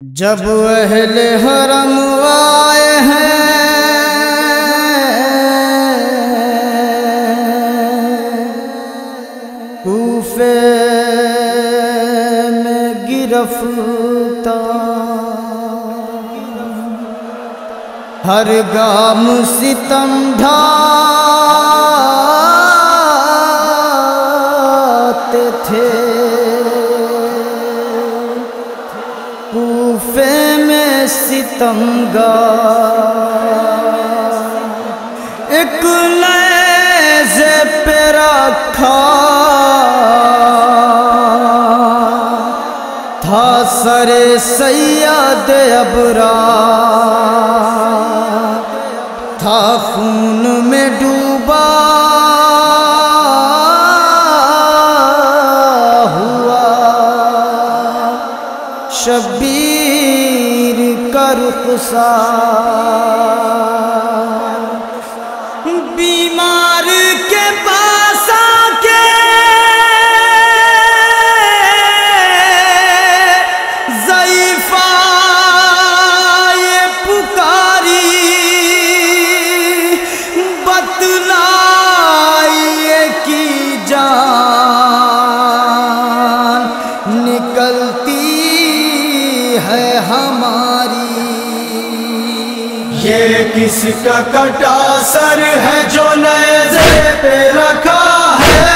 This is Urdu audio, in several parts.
جب اہل حرم آئے ہیں کوفے میں گرفتار، ہر گام ستم ڈھاتے تھے، کوفے میں ستمگار ایک نیزے پہ رکھا تھا سر سید ابرار، تھا خون میں ڈوبا ہوا شبیر کا رخسار، بیمار کے پاس آ کے ضعیفہ یہ پکاری، بتلائیے کی جان نکلتی ہے ہماری، یہ کس کا کٹا سر ہے جو نیزے پہ رکھا ہے،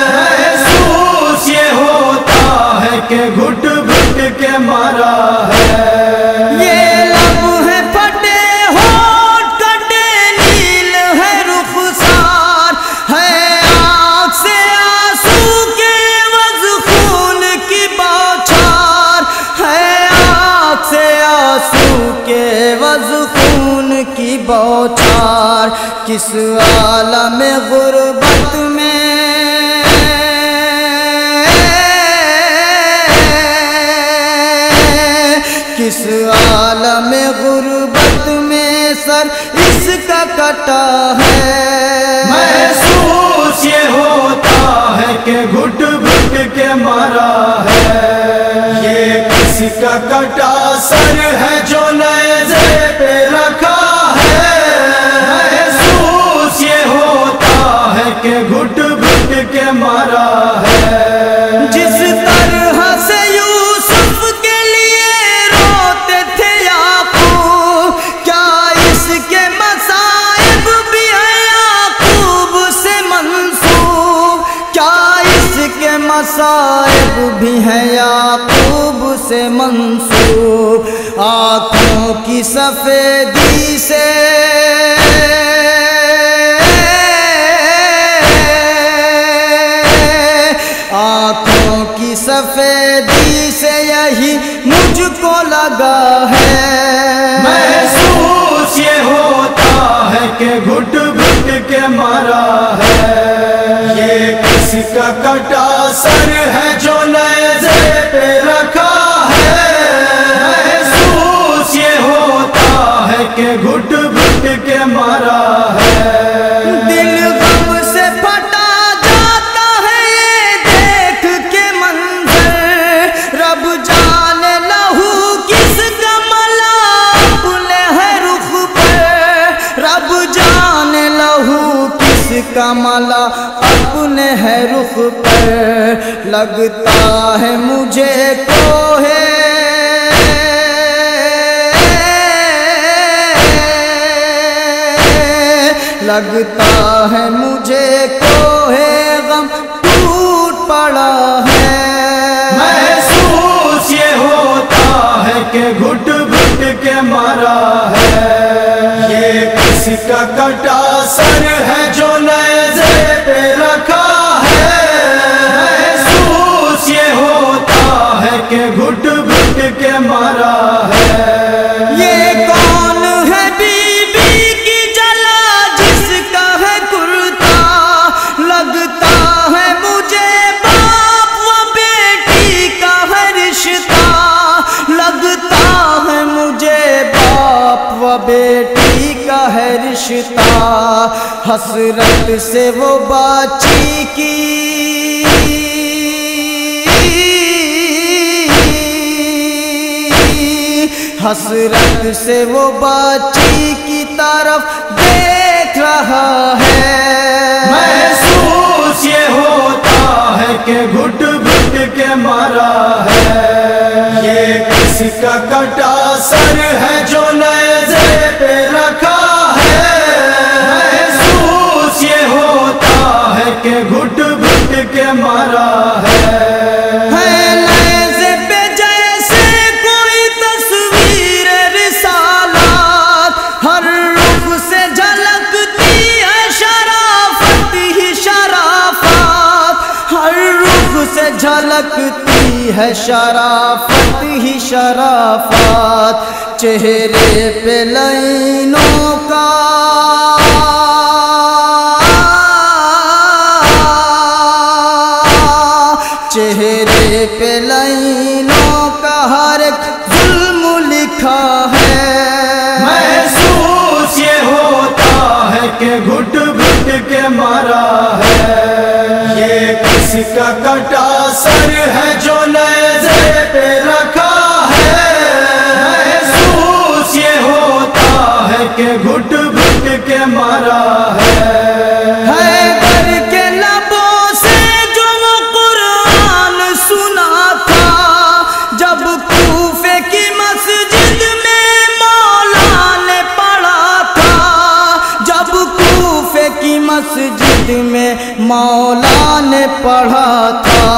محسوس یہ ہوتا ہے کہ گھٹ گھٹ کے مرا ہے، یہ لب ہے پھٹے ہونٹ کٹے نیل ہے رخسار، ہے آنکھ سے آنسو کے عوض خون کی بوچھار، ہے آنکھ سے آنسو کے عوض خون کی بوچھار، کس عالم غربت میں کس عالم غربت میں سر اس کا کٹا ہے، محسوس یہ ہوتا ہے کہ گھٹ گھٹ کے مرا ہے، یہ کس کا کٹا سر ہے جو نیزے پہ رکھا ہے، محسوس یہ ہوتا ہے کہ گھٹ گھٹ کے مرا ہے، جس طرح سے یوسف کے لیے روتے تھے یعقوب، کیا اس کے مصائب بھی ہیں یعقوب سے منسوب، کیا اس کے مصائب بھی ہیں یعقوب سے منسوب، آنکھوں کی سفیدی سے آنکھوں کی سفیدی سے یہی مجھ کو لگا ہے، محسوس یہ ہوتا ہے کہ گھٹ گھٹ کے مرا ہے، یہ کس کا کٹا سر ہے جو نیزے پہ رکھا ہے، محسوس یہ ہوتا ہے کہ گھٹ گھٹ کے مرا ہے، دل غم سے پھٹا جاتا ہے یہ دیکھ کے منظر، رب جانے لہو کس کا ملا اپنے ہے رخ پر، رب جانے لہو کس کا ملا اپنے ہے رخ پر، لگتا ہے مجھے کوہ لگتا ہے مجھے کوہ غم ٹوٹ پڑا ہے، محسوس یہ ہوتا ہے کہ گھٹ گھٹ کے مرا ہے، یہ کس کا کٹا سر ہے جو نیزے پہ رکھا ہے، محسوس یہ ہوتا ہے کہ گھٹ گھٹ کے مرا ہے، یہ کون ہے بی بی کی جلا جس کا ہے کرتا، لگتا ہے مجھے باپ و بیٹی کا ہے رشتہ، لگتا ہے مجھے باپ و بیٹی کا ہے رشتہ، حسرت سے وہ باچی کی حسرت سے وہ بچی کی طرف دیکھ رہا ہے۔ محسوس یہ ہوتا ہے کہ گھٹ گھٹ کے مرا ہے، یہ کس کا کٹا سر ہے جو نیزے پہ رکھا ہے۔ محسوس یہ ہوتا ہے کہ گھٹ گھٹ کے مرا ہے۔ نیزے پہ جیسے کوئی تصویر رسالات، ہر رخ سے جھلکتی ہے شرافت ہی شرافات، ہر رخ سے جھلکتی ہے شرافت ہی شرافات۔ چہرے پہ لائنوں کا چہرے پہ لائنوں کا ہر ایک ظلم لکھا ہے۔ محسوس یہ ہوتا ہے کہ گھٹ گھٹ کے مرا ہے، یہ کس کا کٹا سر ہے جو نیزے پہ رکھا ہے۔ محسوس یہ ہوتا ہے کہ گھٹ گھٹ کے مرا ہے۔ حیدر کے لبوں سے جو وہ قرآن سنا تھا، جب کوفے کی مسجد میں مولا نے پڑھا تھا، جب کوفے کی مسجد میں مولا نے پڑھا تھا،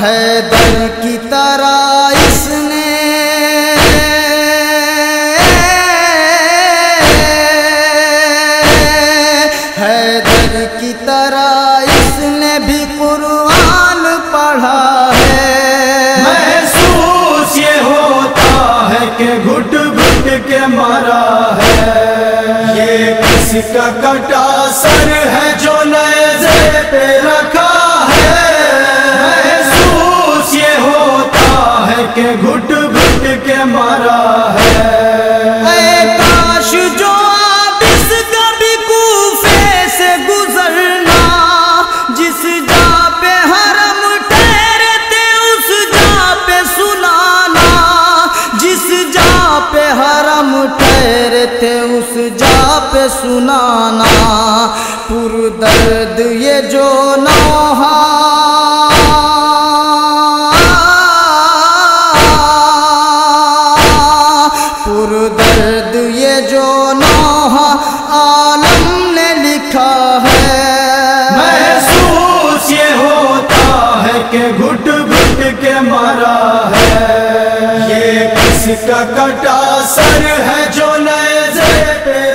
حیدر کی طرح اس نے حیدر کی طرح اس نے بھی قرآن پڑھا ہے۔ محسوس یہ ہوتا ہے کہ گھٹ گھٹ کے مرا ہے، یہ کس کا کٹا سر ہے جو نیزے پہ رکھا ہے۔ محسوس یہ ہوتا ہے کہ گھٹ گھٹ کے مرا ہے۔ اے کاش جو آپ اس کبھی کوفے سے گزرنا، جس جا پہ حرم ٹھہرے تھے اس جا پہ سنانا، جس جا پہ حرم ٹھہرے تھے اس جا پہ سنانا۔ پر درد یہ جو نوحہ پر درد یہ جو نوحہ عالم نے لکھا ہے۔ محسوس یہ ہوتا ہے کہ گھٹ گھٹ کے مرا ہے، یہ کس کا کٹا سر ہے جو نیزے پہ